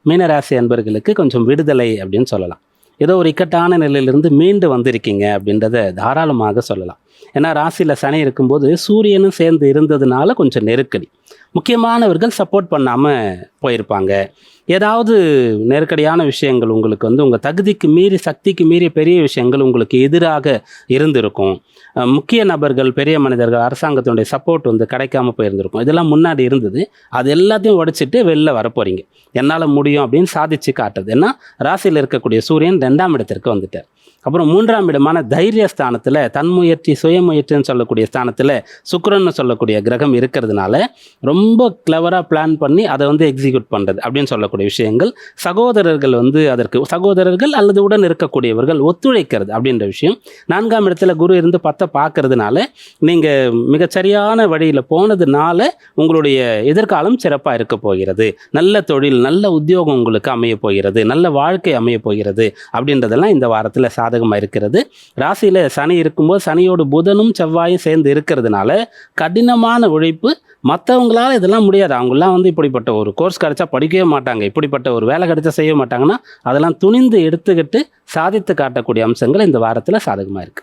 மீனராசி அன்பர்களுக்கு கொஞ்சம் விடுதலை அப்படின்னு சொல்லலாம். ஏதோ ஒரு இக்கட்டான நிலையிலிருந்து மீண்டு வந்திருக்கீங்க அப்படின்றத தாராளமாக சொல்லலாம். ஏன்னா ராசியில் சனி இருக்கும்போது சூரியனும் சேர்ந்து இருந்ததுனால கொஞ்சம் நெருக்கடி. முக்கியமானவர்கள் சப்போர்ட் பண்ணாமல் போயிருப்பாங்க. ஏதாவது நெருக்கடியான விஷயங்கள் உங்களுக்கு உங்கள் தகுதிக்கு மீறி சக்திக்கு மீறிய பெரிய விஷயங்கள் உங்களுக்கு எதிராக இருந்திருக்கும். முக்கிய நபர்கள், பெரிய மனிதர்கள், அரசாங்கத்தினுடைய சப்போர்ட் கிடைக்காம போயிருந்திருக்கும். இதெல்லாம் முன்னாடி இருந்தது. அது எல்லாத்தையும் உடைச்சிட்டு வெளில வரப்போறீங்க. என்னால் முடியும் அப்படின்னு சாதிச்சு காட்டுறது. ஏன்னா ராசியில் இருக்கக்கூடிய சூரியன் 2ஆம் இடத்திற்கு வந்துட்டார். அப்புறம் 3ஆம் இடமான தைரிய ஸ்தானத்தில் தன்முயற்சி சுயமுயற்சின்னு சொல்லக்கூடிய ஸ்தானத்தில் சுக்கிரன்னு சொல்லக்கூடிய கிரகம் இருக்கிறதுனால ரொம்ப கிளவராக பிளான் பண்ணி அதை எக்ஸிக்யூட் பண்ணுறது அப்படின்னு சொல்லக்கூடிய விஷயங்கள். சகோதரர்கள் அதற்கு சகோதரர்கள் அல்லது உடன் இருக்கக்கூடியவர்கள் ஒத்துழைக்கிறது அப்படின்ற விஷயம். 4ஆம் இடத்துல குரு இருந்து 10 பார்க்கறதுனால நீங்கள் மிகச்சரியான வழியில் போனதுனால உங்களுடைய எதிர்காலம் சிறப்பாக இருக்க போகிறது. நல்ல தொழில், நல்ல உத்தியோகம் உங்களுக்கு அமைய போகிறது, நல்ல வாழ்க்கை அமைய போகிறது அப்படின்றதெல்லாம் இந்த வாரத்தில் சாதகமாக இருக்கிறது. ராசியில் சனி இருக்கும்போது சனியோடு புதனும் செவ்வாயும் சேர்ந்து இருக்கிறதுனால கடினமான உழைப்பு. மற்றவங்களால இதெல்லாம் முடியாது. அவங்களாம் இப்படிப்பட்ட ஒரு கோர்ஸ் கிடைச்சா படிக்கவே மாட்டாங்க, இப்படிப்பட்ட ஒரு வேலை கிடைச்சா செய்ய மாட்டாங்கன்னா அதெல்லாம் துணிந்து எடுத்துக்கிட்டு சாதித்து காட்டக்கூடிய அம்சங்கள் இந்த வாரத்தில் சாதகமாக இருக்குது.